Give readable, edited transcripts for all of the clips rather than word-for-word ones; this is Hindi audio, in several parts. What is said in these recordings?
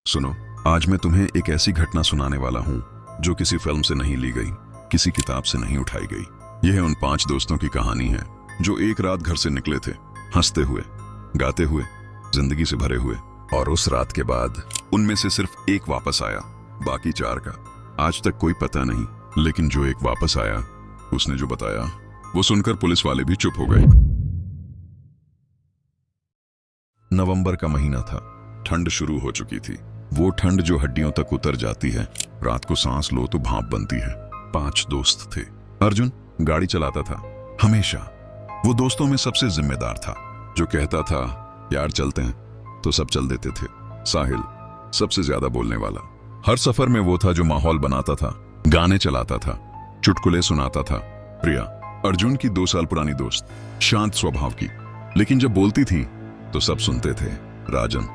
सुनो, आज मैं तुम्हें एक ऐसी घटना सुनाने वाला हूँ जो किसी फिल्म से नहीं ली गई, किसी किताब से नहीं उठाई गई। यह उन 5 दोस्तों की कहानी है जो एक रात घर से निकले थे, हंसते हुए, गाते हुए, जिंदगी से भरे हुए। और उस रात के बाद उनमें से सिर्फ एक वापस आया, बाकी 4 का आज तक कोई पता नहीं। लेकिन जो एक वापस आया, उसने जो बताया वो सुनकर पुलिस वाले भी चुप हो गए। नवंबर का महीना था, ठंड शुरू हो चुकी थी। वो ठंड जो हड्डियों तक उतर जाती है, रात को सांस लो तो भाप बनती है। 5 दोस्त थे। अर्जुन गाड़ी चलाता था, हमेशा। वो दोस्तों में सबसे जिम्मेदार था, जो कहता था यार चलते हैं तो सब चल देते थे। साहिल सबसे ज्यादा बोलने वाला। हर सफर में वो था जो माहौल बनाता था, गाने चलाता था, चुटकुले सुनाता था। प्रिया अर्जुन की 2 साल पुरानी दोस्त, शांत स्वभाव की, लेकिन जब बोलती थी तो सब सुनते थे। राजन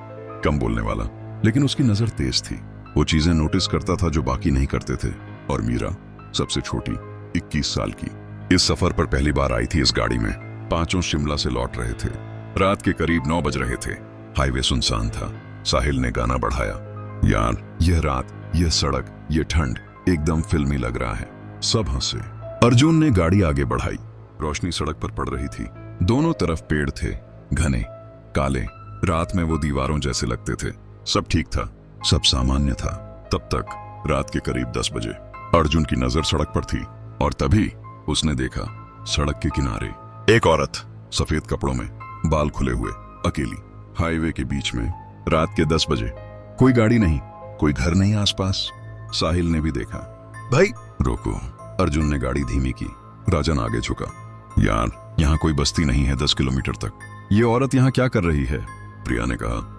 कम बोलने वाला, लेकिन उसकी नजर तेज थी। वो चीजें नोटिस करता था जो बाकी नहीं करते थे। और मीरा सबसे छोटी, 21 साल की, इस सफर पर पहली बार आई थी। इस गाड़ी में 5 शिमला से लौट रहे थे। रात के करीब 9 बज रहे थे। हाईवे सुनसान था। साहिल ने गाना बढ़ाया। यार यह रात, यह सड़क, यह ठंड एकदम फिल्मी लग रहा है। सब हंसे। अर्जुन ने गाड़ी आगे बढ़ाई। रोशनी सड़क पर पड़ रही थी। दोनों तरफ पेड़ थे, घने, काले। रात में वो दीवारों जैसे लगते थे। सब ठीक था, सब सामान्य था, तब तक रात के करीब 10 बजे अर्जुन की नजर सड़क पर थी। और तभी उसने देखा सड़क के किनारे एक औरत, सफेद कपड़ों में, बाल खुले हुए, अकेली, हाईवे के बीच में। रात के 10 बजे, कोई गाड़ी नहीं, कोई घर नहीं आसपास। साहिल ने भी देखा। भाई रोको। अर्जुन ने गाड़ी धीमी की। राजन आगे झुका। यार यहाँ कोई बस्ती नहीं है 10 किलोमीटर तक। ये औरत यहाँ क्या कर रही है? प्रिया ने कहा,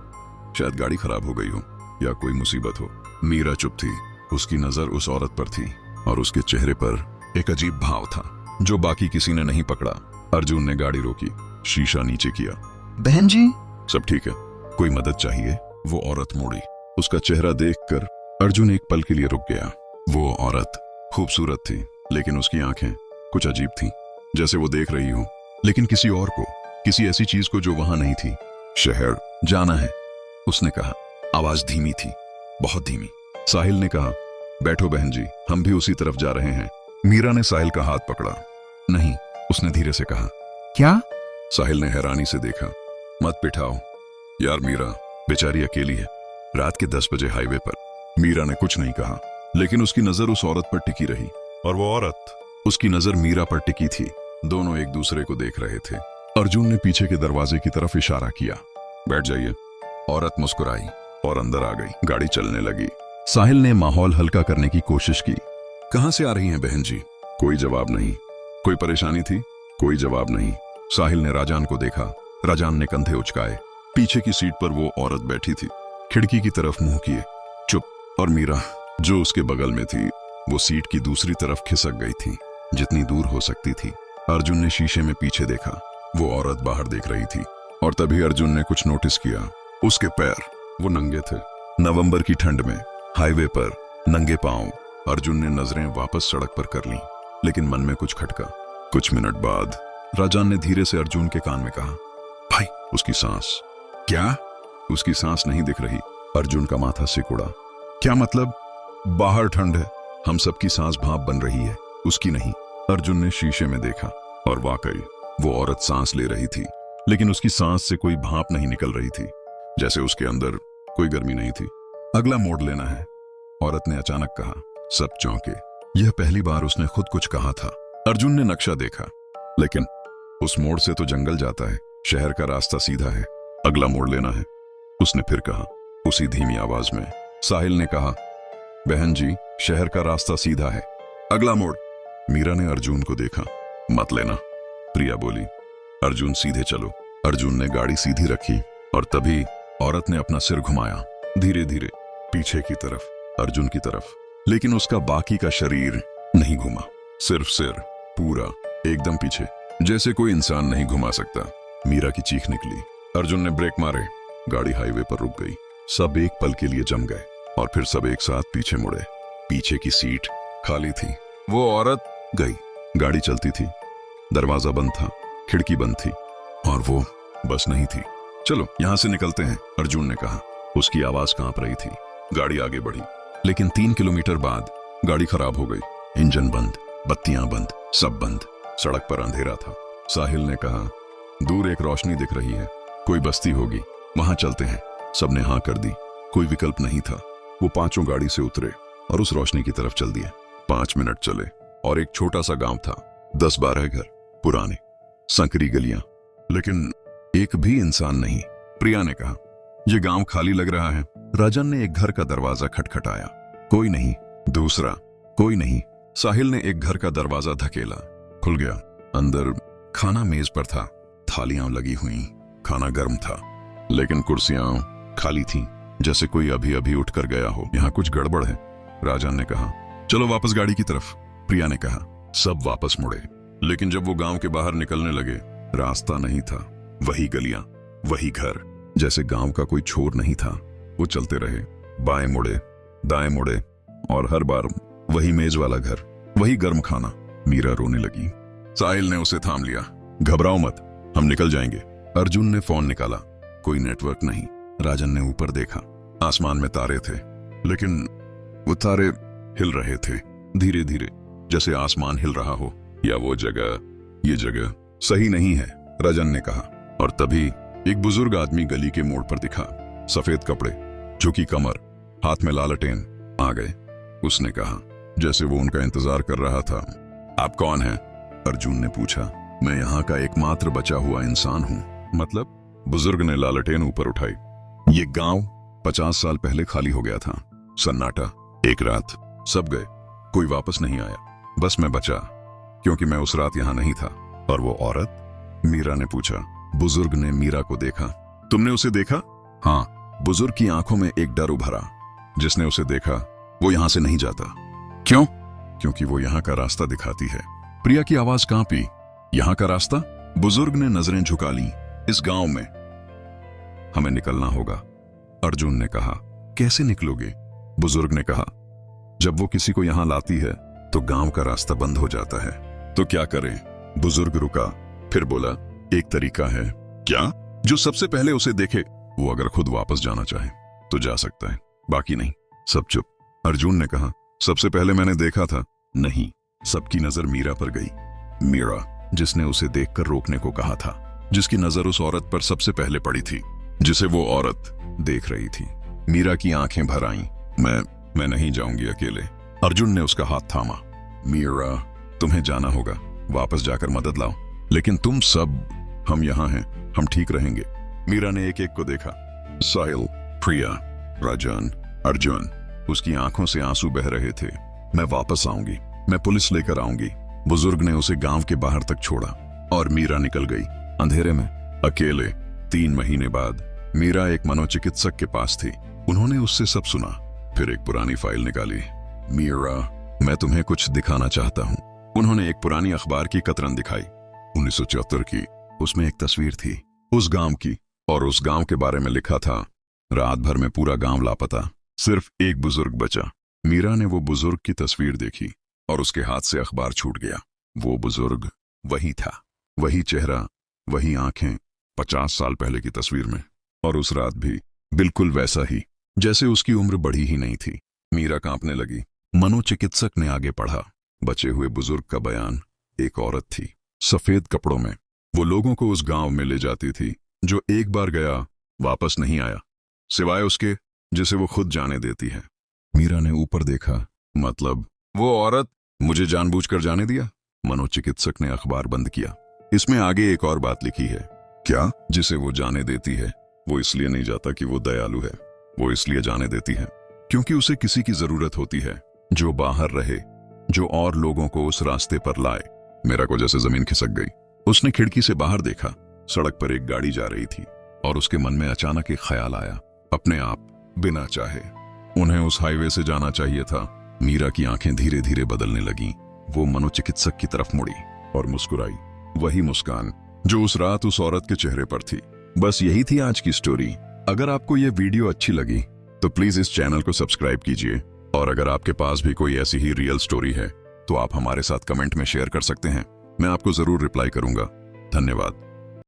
शायद गाड़ी खराब हो गई हो या कोई मुसीबत हो। मीरा चुप थी। उसकी नजर उस औरत पर थी और उसके चेहरे पर एक अजीब भाव था जो बाकी किसी ने नहीं पकड़ा। अर्जुन ने गाड़ी रोकी, शीशा नीचे किया। बहन जी, सब ठीक है? कोई मदद चाहिए? वो औरत मुड़ी। उसका चेहरा देखकर अर्जुन एक पल के लिए रुक गया। वो औरत खूबसूरत थी, लेकिन उसकी आंखें कुछ अजीब थीं, जैसे वो देख रही हो, लेकिन किसी और को, किसी ऐसी चीज को जो वहां नहीं थी। शहर जाना है, उसने कहा। आवाज धीमी थी, बहुत धीमी। साहिल ने कहा, बैठो बहन जी, हम भी उसी तरफ जा रहे हैं। मीरा ने साहिल का हाथ पकड़ा। नहीं, उसने धीरे से कहा। क्या? साहिल ने हैरानी से देखा। मत पिठाओ यार, मीरा बेचारी अकेली है, रात के 10 बजे हाईवे पर। मीरा ने कुछ नहीं कहा, लेकिन उसकी नजर उस औरत पर टिकी रही और वो औरत, उसकी नजर मीरा पर टिकी थी। दोनों एक दूसरे को देख रहे थे। अर्जुन ने पीछे के दरवाजे की तरफ इशारा किया। बैठ जाइए। औरत मुस्कुराई और अंदर आ गई। गाड़ी चलने लगी। साहिल ने माहौल हल्का करने की कोशिश की। कहां से आ रही हैं बहन जी? कोई जवाब नहीं। कोई परेशानी थी? कोई जवाब नहीं। साहिल ने राजान को देखा। राजान ने कंधे उचकाए। पीछे की सीट पर वो औरत बैठी थी, खिड़की की तरफ मुंह किए, चुप। और मीरा जो उसके बगल में थी, वो सीट की दूसरी तरफ खिसक गई थी, जितनी दूर हो सकती थी। अर्जुन ने शीशे में पीछे देखा। वो औरत बाहर देख रही थी और तभी अर्जुन ने कुछ नोटिस किया। उसके पैर, वो नंगे थे। नवंबर की ठंड में हाईवे पर नंगे पांव। अर्जुन ने नजरें वापस सड़क पर कर लीं, लेकिन मन में कुछ खटका। कुछ मिनट बाद राजान ने धीरे से अर्जुन के कान में कहा, भाई उसकी सांस। क्या? उसकी सांस नहीं दिख रही। अर्जुन का माथा सिकुड़ा। क्या मतलब? बाहर ठंड है, हम सबकी सांस भाप बन रही है, उसकी नहीं। अर्जुन ने शीशे में देखा और वाकई वो औरत सांस ले रही थी, लेकिन उसकी सांस से कोई भाप नहीं निकल रही थी, जैसे उसके अंदर कोई गर्मी नहीं थी। अगला मोड़ लेना है, औरत ने अचानक कहा। सब चौंके। यह पहली बार उसने खुद कुछ कहा था। अर्जुन ने नक्शा देखा, लेकिन उस मोड़ से तो जंगल जाता है, शहर का रास्ता सीधा है। अगला मोड़ लेना है, उसने फिर कहा, उसी धीमी आवाज में। साहिल ने कहा, बहन जी, शहर का रास्ता सीधा है, अगला मोड़। मीरा ने अर्जुन को देखा। मत लेना, प्रिया बोली। अर्जुन सीधे चलो। अर्जुन ने गाड़ी सीधी रखी और तभी औरत ने अपना सिर घुमाया, धीरे धीरे पीछे की तरफ, अर्जुन की तरफ। लेकिन उसका बाकी का शरीर नहीं घुमा, सिर्फ सिर, पूरा एकदम पीछे, जैसे कोई इंसान नहीं घुमा सकता। मीरा की चीख निकली। अर्जुन ने ब्रेक मारे। गाड़ी हाईवे पर रुक गई। सब एक पल के लिए जम गए और फिर सब एक साथ पीछे मुड़े। पीछे की सीट खाली थी। वो औरत गई। गाड़ी चलती थी। दरवाजा बंद था, खिड़की बंद थी और वो बस नहीं थी। चलो यहां से निकलते हैं, अर्जुन ने कहा। उसकी आवाज कांप रही थी। गाड़ी आगे बढ़ी, लेकिन 3 किलोमीटर बाद गाड़ी खराब हो गई। इंजन बंद, बत्तियां बंद, सब बंद। सड़क पर अंधेरा था। साहिल ने कहा, दूर एक रोशनी दिख रही है, कोई बस्ती होगी, वहां चलते हैं। सबने हाँ कर दी। कोई विकल्प नहीं था। वो पांचों गाड़ी से उतरे और उस रोशनी की तरफ चल दिए। 5 मिनट चले और एक छोटा सा गांव था। 10-12 घर, पुराने, संकरी गलियां, लेकिन एक भी इंसान नहीं। प्रिया ने कहा, यह गांव खाली लग रहा है। राजन ने एक घर का दरवाजा खटखटाया। कोई नहीं। दूसरा, कोई नहीं। साहिल ने एक घर का दरवाजा धकेला, खुल गया। अंदर खाना मेज पर था, थालियां लगी हुई, खाना गर्म था, लेकिन कुर्सियां खाली थीं, जैसे कोई अभी अभी उठकर गया हो। यहां कुछ गड़बड़ है। राजन ने कहा, चलो वापस गाड़ी की तरफ। प्रिया ने कहा। सब वापस मुड़े, लेकिन जब वो गांव के बाहर निकलने लगे, रास्ता नहीं था। वही गलियां, वही घर, जैसे गांव का कोई छोर नहीं था। वो चलते रहे, बाएं मुड़े, दाएं मुड़े, और हर बार वही मेज वाला घर, वही गर्म खाना। मीरा रोने लगी। साहिल ने उसे थाम लिया। घबराओ मत, हम निकल जाएंगे। अर्जुन ने फोन निकाला। कोई नेटवर्क नहीं। राजन ने ऊपर देखा। आसमान में तारे थे, लेकिन वो तारे हिल रहे थे, धीरे धीरे, जैसे आसमान हिल रहा हो। या वो जगह, ये जगह सही नहीं है, राजन ने कहा। और तभी एक बुजुर्ग आदमी गली के मोड़ पर दिखा। सफेद कपड़े, झुकी कमर, हाथ में लालटेन। आ गए, उसने कहा, जैसे वो उनका इंतजार कर रहा था। आप कौन हैं? अर्जुन ने पूछा। मैं यहाँ का एकमात्र बचा हुआ इंसान हूँ। मतलब? बुजुर्ग ने लालटेन ऊपर उठाई। ये गांव 50 साल पहले खाली हो गया था। सन्नाटा। एक रात सब गए, कोई वापस नहीं आया। बस मैं बचा, क्योंकि मैं उस रात यहां नहीं था। और वो औरत? मीरा ने पूछा। बुजुर्ग ने मीरा को देखा। तुमने उसे देखा? हाँ। बुजुर्ग की आंखों में एक डर उभरा। जिसने उसे देखा वो यहां से नहीं जाता। क्यों? क्योंकि वो यहां का रास्ता दिखाती है। प्रिया की आवाज कांपी। यहां का रास्ता? बुजुर्ग ने नजरें झुका ली। इस गांव में हमें निकलना होगा, अर्जुन ने कहा। कैसे निकलोगे? बुजुर्ग ने कहा, जब वो किसी को यहां लाती है तो गांव का रास्ता बंद हो जाता है। तो क्या करें? बुजुर्ग रुका, फिर बोला, एक तरीका है। क्या? जो सबसे पहले उसे देखे, वो अगर खुद वापस जाना चाहे तो जा सकता है, बाकी नहीं। सब चुप। अर्जुन ने कहा, सबसे पहले मैंने देखा था। नहीं। सबकी नजर मीरा पर गई। मीरा, जिसने उसे देखकर रोकने को कहा था, जिसकी नजर उस औरत पर सबसे पहले पड़ी थी, जिसे वो औरत देख रही थी। मीरा की आंखें भर आईं। मैं नहीं जाऊंगी अकेले। अर्जुन ने उसका हाथ थामा। मीरा, तुम्हें जाना होगा, वापस जाकर मदद लाओ। लेकिन तुम सब, हम यहां हैं, हम ठीक रहेंगे। मीरा ने एक एक को देखा। साहिल, प्रिया, राजन, अर्जुन। उसकी आंखों से आंसू बह रहे थे। मैं वापस आऊंगी, मैं पुलिस लेकर आऊंगी। बुजुर्ग ने उसे गांव के बाहर तक छोड़ा और मीरा निकल गई, अंधेरे में, अकेले। 3 महीने बाद मीरा एक मनोचिकित्सक के पास थी। उन्होंने उससे सब सुना, फिर एक पुरानी फाइल निकाली। मीरा, मैं तुम्हें कुछ दिखाना चाहता हूँ। उन्होंने एक पुरानी अखबार की कतरन दिखाई, 1974 की। उसमें एक तस्वीर थी उस गांव की, और उस गांव के बारे में लिखा था, रात भर में पूरा गांव लापता, सिर्फ एक बुजुर्ग बचा। मीरा ने वो बुजुर्ग की तस्वीर देखी और उसके हाथ से अखबार छूट गया। वो बुजुर्ग वही था, वही चेहरा, वही आंखें, 50 साल पहले की तस्वीर में। और उस रात भी बिल्कुल वैसा ही, जैसे उसकी उम्र बढ़ी ही नहीं थी। मीरा कांपने लगी। मनोचिकित्सक ने आगे पढ़ा। बचे हुए बुजुर्ग का बयान। एक औरत थी, सफेद कपड़ों में। वो लोगों को उस गांव में ले जाती थी जो एक बार गया, वापस नहीं आया, सिवाय उसके जिसे वो खुद जाने देती है। मीरा ने ऊपर देखा। मतलब वो औरत मुझे जानबूझकर जाने दिया? मनोचिकित्सक ने अखबार बंद किया। इसमें आगे एक और बात लिखी है। क्या? जिसे वो जाने देती है, वो इसलिए नहीं जाता कि वो दयालु है। वो इसलिए जाने देती है क्योंकि उसे किसी की जरूरत होती है जो बाहर रहे, जो और लोगों को उस रास्ते पर लाए। मेरा को जैसे जमीन खिसक गई। उसने खिड़की से बाहर देखा। सड़क पर एक गाड़ी जा रही थी और उसके मन में अचानक एक ख्याल आया, अपने आप, बिना चाहे। उन्हें उस हाईवे से जाना चाहिए था। मीरा की आंखें धीरे धीरे बदलने लगीं। वो मनोचिकित्सक की तरफ मुड़ी और मुस्कुराई, वही मुस्कान जो उस रात उस औरत के चेहरे पर थी। बस यही थी आज की स्टोरी। अगर आपको ये वीडियो अच्छी लगी तो प्लीज इस चैनल को सब्सक्राइब कीजिए, और अगर आपके पास भी कोई ऐसी ही रियल स्टोरी है तो आप हमारे साथ कमेंट में शेयर कर सकते हैं। मैं आपको जरूर रिप्लाई करूंगा। धन्यवाद।